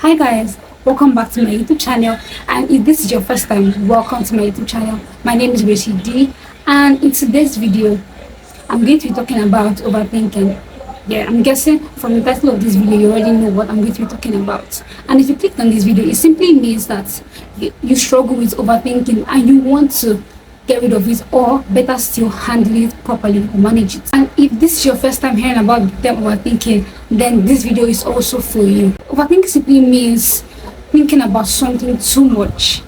Hi guys, welcome back to my YouTube channel, and if this is your first time, welcome to my YouTube channel. My name is Gracie D, and in today's video I'm going to be talking about overthinking. Yeah, I'm guessing from the title of this video you already know what I'm going to be talking about. And if you clicked on this video, it simply means that you struggle with overthinking and you want to get rid of it, or better still, handle it properly or manage it. And if this is your first time hearing about the term overthinking, then this video is also for you. Overthinking simply means thinking about something too much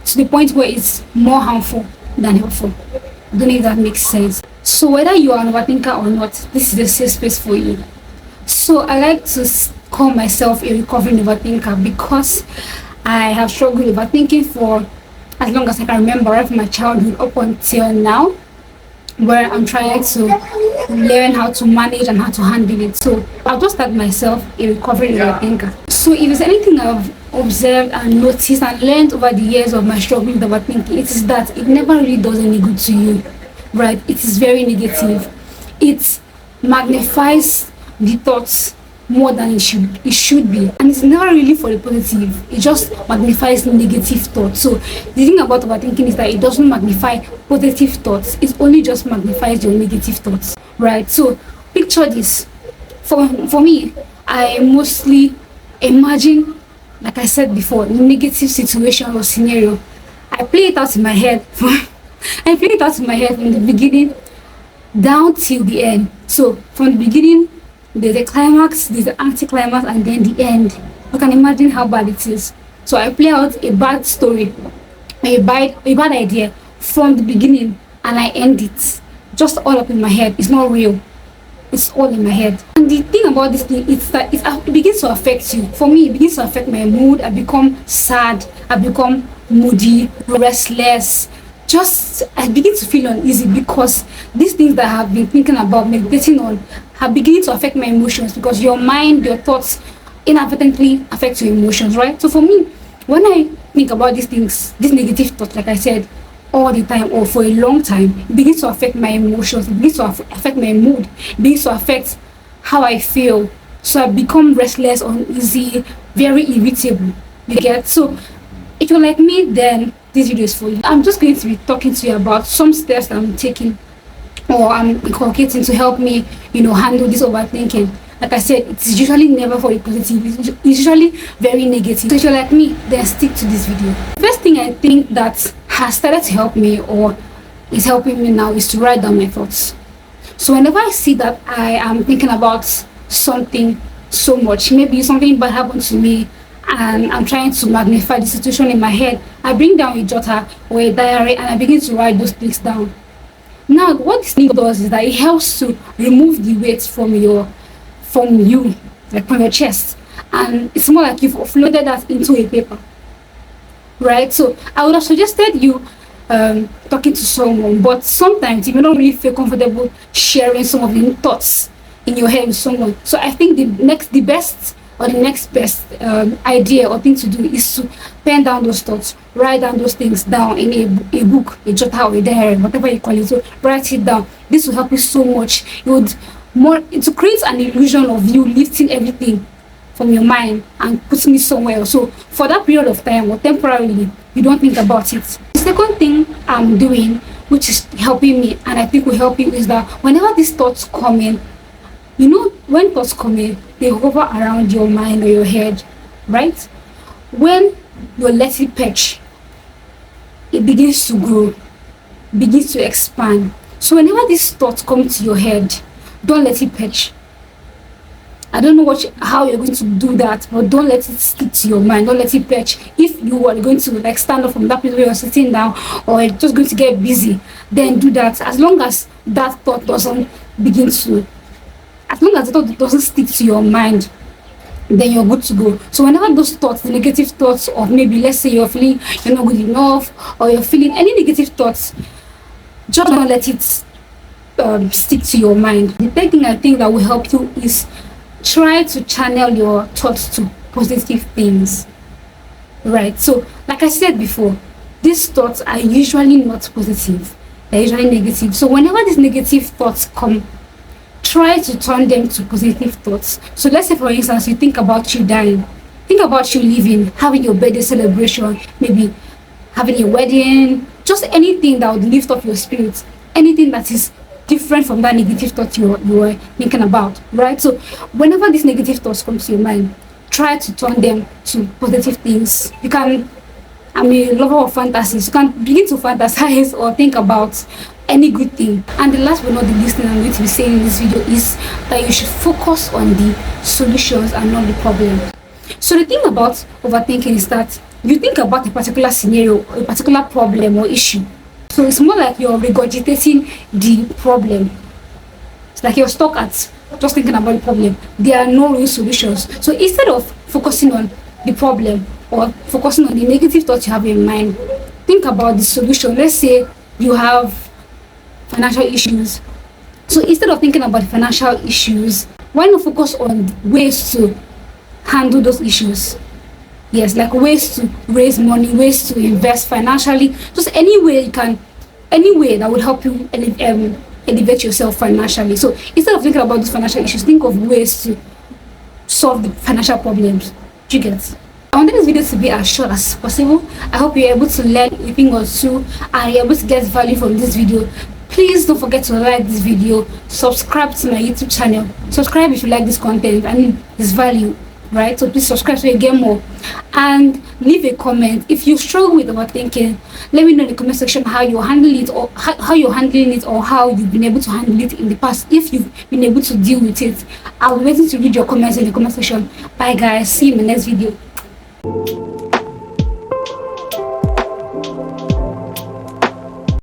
to the point where it's more harmful than helpful. I don't know if that makes sense. So whether you are an overthinker or not, this is a safe space for you. So I like to call myself a recovering overthinker because I have struggled with overthinking for as long as I can remember, right from my childhood up until now, where I'm trying to learn how to manage and how to handle it. So I'll just tag myself a recovering overthinker. So if there's anything I've observed and noticed and learned over the years of my struggle with overthinking, it is that it never really does any good to you, right? It is very negative. It magnifies the thoughts more than it should be, and it's never really for the positive. It just magnifies negative thoughts. So the thing about overthinking is that it doesn't magnify positive thoughts, it only just magnifies your negative thoughts, right? So picture this. For me, I mostly imagine, like I said before, negative situation or scenario. I play it out in my head I play it out in my head from the beginning down till the end. So from the beginning, there's a climax, there's an anticlimax, and then the end. You can imagine how bad it is. So I play out a bad story, a bad idea from the beginning, and I end it just all up in my head. It's not real. It's all in my head. And the thing about this thing is that it begins to affect you. For me, it begins to affect my mood. I become sad. I become moody, restless. I begin to feel uneasy because these things that I have been thinking about, meditating on, have beginning to affect my emotions, because your mind, your thoughts inadvertently affect your emotions, right? So for me, when I think about these things, these negative thoughts, like I said, all the time or for a long time, it begins to affect my emotions, it begins to affect my mood, it begins to affect how I feel. So I become restless, uneasy, very irritable. You get? So if you're like me, then this video is for you. I'm just going to be talking to you about some steps that I'm taking or I'm inculcating to help me, handle this overthinking. Like I said, it's usually never for the positive. It's usually very negative. So if you're like me, then stick to this video. First thing I think that has started to help me or is helping me now is to write down my thoughts. So whenever I see that I am thinking about something so much, maybe something bad happened to me, and I'm trying to magnify the situation in my head, I bring down a jotter or a diary and I begin to write those things down. Now, what this thing does is that it helps to remove the weight from you, like from your chest, and it's more like you've offloaded that into a paper, right? So I would have suggested you talking to someone, but sometimes you may not really feel comfortable sharing some of the thoughts in your head with someone. So I think the next best idea or thing to do is to pen down those thoughts, write down those things down in a book, a jotter or a diary, whatever you call it. So write it down. This will help you so much. To create an illusion of you lifting everything from your mind and putting it somewhere else. So for that period of time or temporarily, you don't think about it. The second thing I'm doing, which is helping me and I think will help you, is that whenever these thoughts come in, when thoughts come in, they hover around your mind or your head, right? When you let it perch, it begins to grow, begins to expand. So whenever these thoughts come to your head, don't let it perch. I don't know how you're going to do that, but don't let it stick to your mind. Don't let it perch. If you are going to stand up from that place where you're sitting down, or you're just going to get busy, then do that. As long as that thought doesn't stick to your mind, then you're good to go. So whenever those thoughts, the negative thoughts of maybe, let's say you're feeling you're not good enough, or you're feeling any negative thoughts, just don't let it stick to your mind. The third thing I think that will help you is try to channel your thoughts to positive things, right? So like I said before, these thoughts are usually not positive, they're usually negative. So whenever these negative thoughts come, try to turn them to positive thoughts. So let's say, for instance, you think about you dying. Think about you living, having your birthday celebration, maybe having a wedding, just anything that would lift up your spirits, anything that is different from that negative thought you were thinking about, right? So whenever these negative thoughts come to your mind, try to turn them to positive things. You can, I'm a lover of fantasies. You can begin to fantasize or think about any good thing. And the last but not the least thing I'm going to be saying in this video is that you should focus on the solutions and not the problem. So the thing about overthinking is that you think about a particular scenario, a particular problem or issue. So it's more like you're regurgitating the problem. It's like you're stuck at just thinking about the problem. There are no real solutions. So instead of focusing on the problem or focusing on the negative thoughts you have in mind, think about the solution. Let's say you have financial issues. So instead of thinking about the financial issues, why not focus on ways to handle those issues? Yes, like ways to raise money, ways to invest financially, just any way you can, any way that would help you elevate yourself financially. So instead of thinking about these financial issues, think of ways to solve the financial problems. Do you get? I wanted this video to be as short as possible. I hope you're able to learn a thing or two and you're able to get value from this video. Please don't forget to like this video, subscribe to my YouTube channel, subscribe if you like this content and this value, right? So please subscribe so you get more, and leave a comment if you struggle with overthinking. Let me know in the comment section how you handle it, or how you're handling it, or how you've been able to handle it in the past, if you've been able to deal with it. I'll be waiting to read your comments in the comment section. Bye guys, see you in the next video.